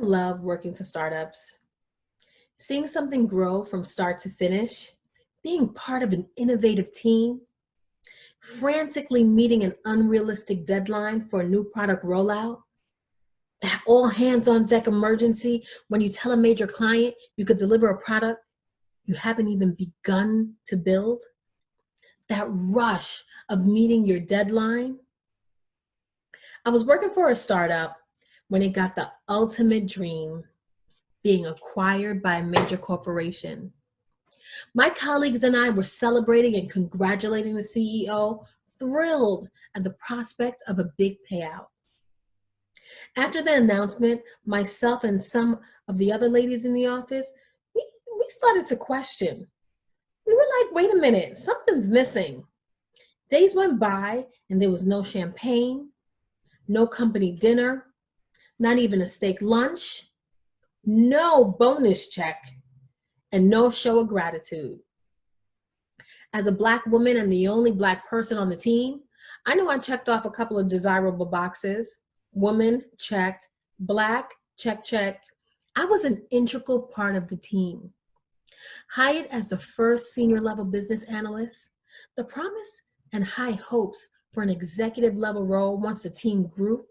love working for startups. Seeing something grow from start to finish, being part of an innovative team, frantically meeting an unrealistic deadline for a new product rollout, that all hands on deck emergency when you tell a major client you could deliver a product you haven't even begun to build, that rush of meeting your deadline. I was working for a startup when it got the ultimate dream, being acquired by a major corporation. My colleagues and I were celebrating and congratulating the CEO, thrilled at the prospect of a big payout. After the announcement, myself and some of the other ladies in the office, we started to question. We were like, wait a minute, something's missing. Days went by and there was no champagne, no company dinner, not even a steak lunch, no bonus check, and no show of gratitude. As a Black woman and the only Black person on the team, I knew I checked off a couple of desirable boxes. Woman, check. Black, check, check. I was an integral part of the team. Hired as the first senior level business analyst, the promise and high hopes for an executive level role once the team grew.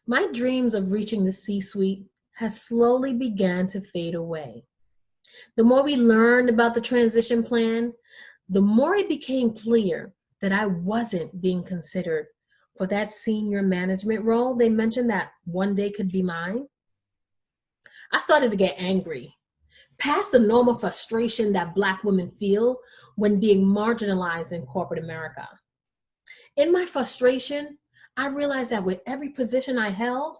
My dreams of reaching the C-suite has slowly began to fade away. The more we learned about the transition plan, the more it became clear that I wasn't being considered for that senior management role they mentioned that one day could be mine. I started to get angry, past the normal frustration that Black women feel when being marginalized in corporate America. In my frustration, I realized that with every position I held,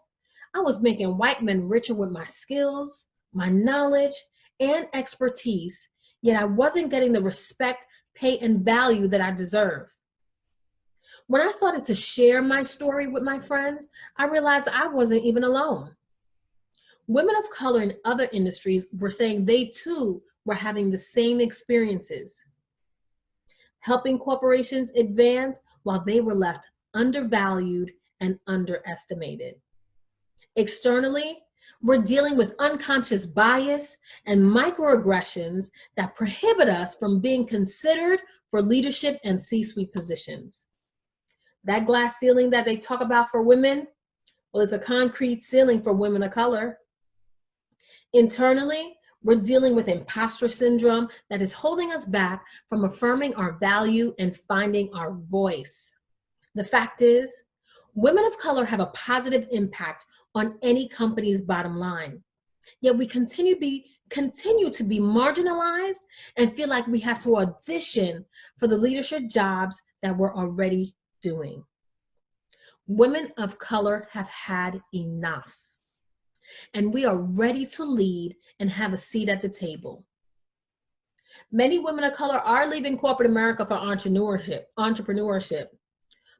I was making white men richer with my skills, my knowledge, and expertise, yet I wasn't getting the respect, pay, and value that I deserve. When I started to share my story with my friends, I realized I wasn't even alone. Women of color in other industries were saying they too were having the same experiences, helping corporations advance while they were left undervalued and underestimated. Externally, we're dealing with unconscious bias and microaggressions that prohibit us from being considered for leadership and C-suite positions. That glass ceiling that they talk about for women, well, it's a concrete ceiling for women of color. Internally, we're dealing with impostor syndrome that is holding us back from affirming our value and finding our voice. The fact is, women of color have a positive impact on any company's bottom line. Yet we continue to be marginalized and feel like we have to audition for the leadership jobs that we're already doing. Women of color have had enough, and we are ready to lead and have a seat at the table. Many women of color are leaving corporate America for entrepreneurship.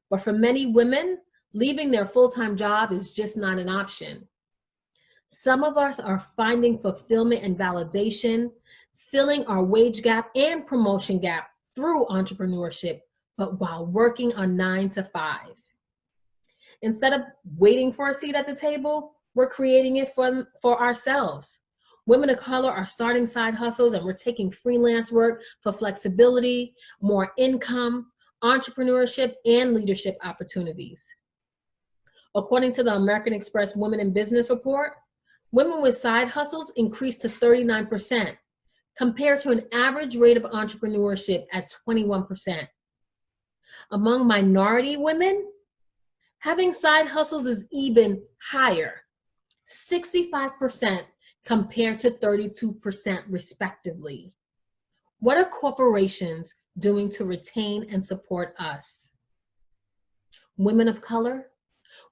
But for many women, leaving their full-time job is just not an option. Some of us are finding fulfillment and validation, filling our wage gap and promotion gap through entrepreneurship, but while working a 9 to 5. Instead of waiting for a seat at the table, we're creating it for ourselves. Women of color are starting side hustles and we're taking freelance work for flexibility, more income, entrepreneurship, and leadership opportunities. According to the American Express Women in Business report, women with side hustles increased to 39%, compared to an average rate of entrepreneurship at 21%. Among minority women, having side hustles is even higher, 65% compared to 32% respectively. What are corporations doing to retain and support us? Women of color,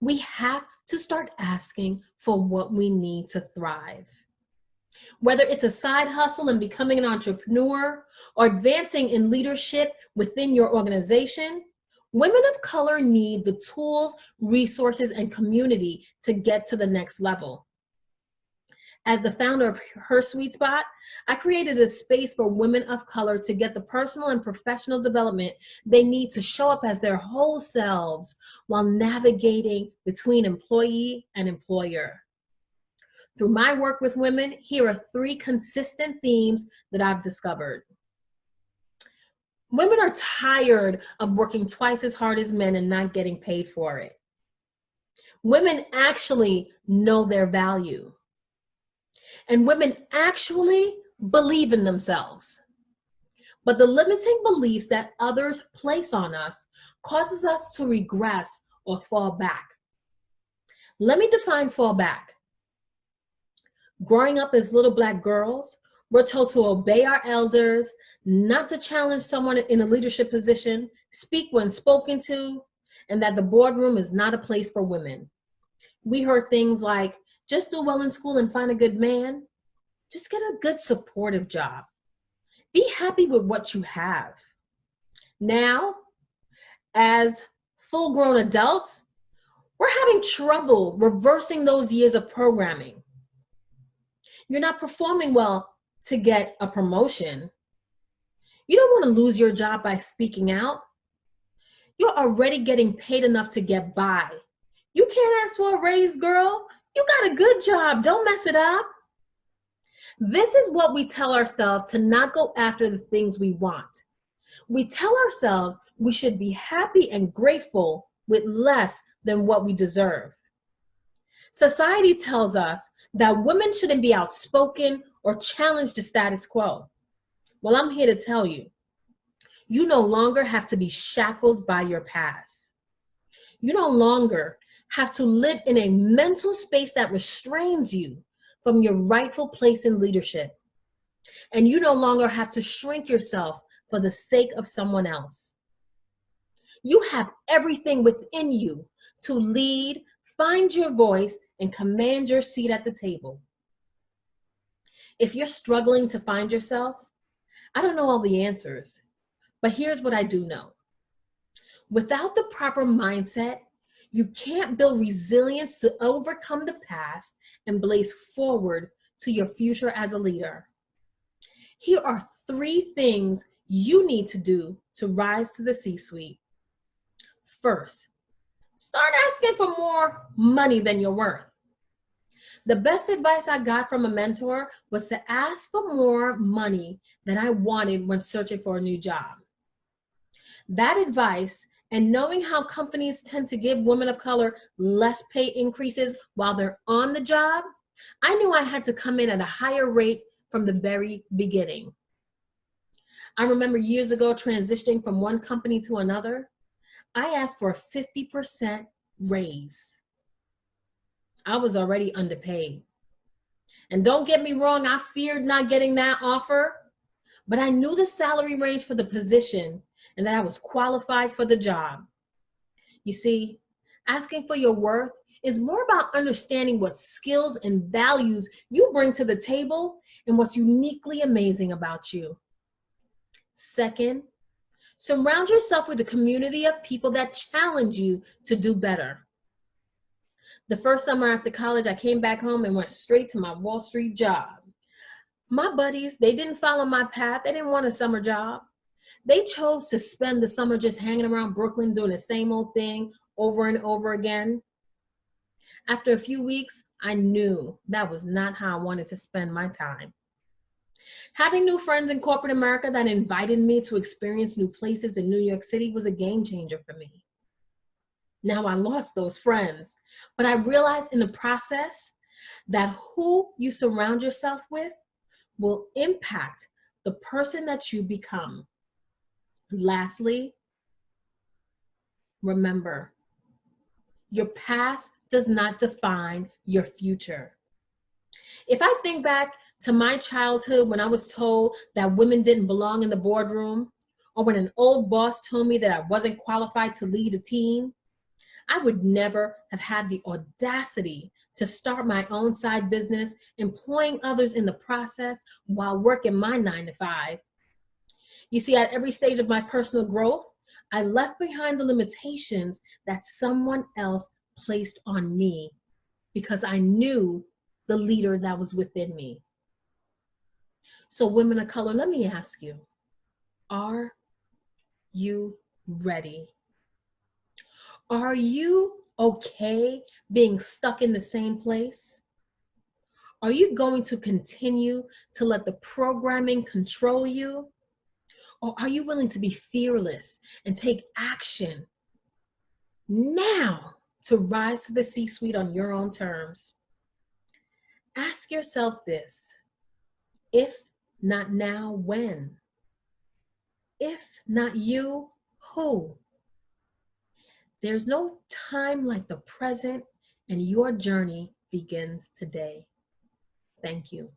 we have to start asking for what we need to thrive. Whether it's a side hustle and becoming an entrepreneur or advancing in leadership within your organization, women of color need the tools, resources, and community to get to the next level. As the founder of HerSuiteSpot, I created a space for women of color to get the personal and professional development they need to show up as their whole selves while navigating between employee and employer. Through my work with women, here are 3 consistent themes that I've discovered. Women are tired of working twice as hard as men and not getting paid for it. Women actually know their value. And women actually believe in themselves. But the limiting beliefs that others place on us causes us to regress or fall back. Let me define fall back. Growing up as little Black girls, we're told to obey our elders, not to challenge someone in a leadership position, speak when spoken to, and that the boardroom is not a place for women. We heard things like, just do well in school and find a good man. Just get a good supportive job. Be happy with what you have. Now, as full-grown adults, we're having trouble reversing those years of programming. You're not performing well to get a promotion. You don't want to lose your job by speaking out. You're already getting paid enough to get by. You can't ask for a raise, girl. You got a good job. Don't mess it up. This is what we tell ourselves to not go after the things we want. We tell ourselves we should be happy and grateful with less than what we deserve. Society tells us that women shouldn't be outspoken or challenge the status quo. Well, I'm here to tell you, you no longer have to be shackled by your past. You no longer have to live in a mental space that restrains you from your rightful place in leadership. And you no longer have to shrink yourself for the sake of someone else. You have everything within you to lead, find your voice, and command your seat at the table. If you're struggling to find yourself, I don't know all the answers, but here's what I do know. Without the proper mindset, you can't build resilience to overcome the past and blaze forward to your future as a leader. Here are 3 things you need to do to rise to the C-suite. First, start asking for more money than you're worth. The best advice I got from a mentor was to ask for more money than I wanted when searching for a new job. That advice, and knowing how companies tend to give women of color less pay increases while they're on the job, I knew I had to come in at a higher rate from the very beginning. I remember years ago transitioning from one company to another. I asked for a 50% raise. I was already underpaid. And don't get me wrong, I feared not getting that offer, but I knew the salary range for the position and that I was qualified for the job. You see, asking for your worth is more about understanding what skills and values you bring to the table and what's uniquely amazing about you. Second, surround yourself with a community of people that challenge you to do better. The first summer after college, I came back home and went straight to my Wall Street job. My buddies, they didn't follow my path. They didn't want a summer job. They chose to spend the summer just hanging around Brooklyn doing the same old thing over and over again. After a few weeks, I knew that was not how I wanted to spend my time. Having new friends in corporate America that invited me to experience new places in New York City was a game changer for me. Now I lost those friends, but I realized in the process that who you surround yourself with will impact the person that you become. Lastly, remember, your past does not define your future. If I think back to my childhood when I was told that women didn't belong in the boardroom, or when an old boss told me that I wasn't qualified to lead a team, I would never have had the audacity to start my own side business, employing others in the process while working my 9-to-5. You see, at every stage of my personal growth, I left behind the limitations that someone else placed on me because I knew the leader that was within me. So women of color, let me ask you, are you ready? Are you okay being stuck in the same place? Are you going to continue to let the programming control you? Or are you willing to be fearless and take action now to rise to the C-suite on your own terms? Ask yourself this: if not now, when? If not you, who? There's no time like the present, and your journey begins today. Thank you.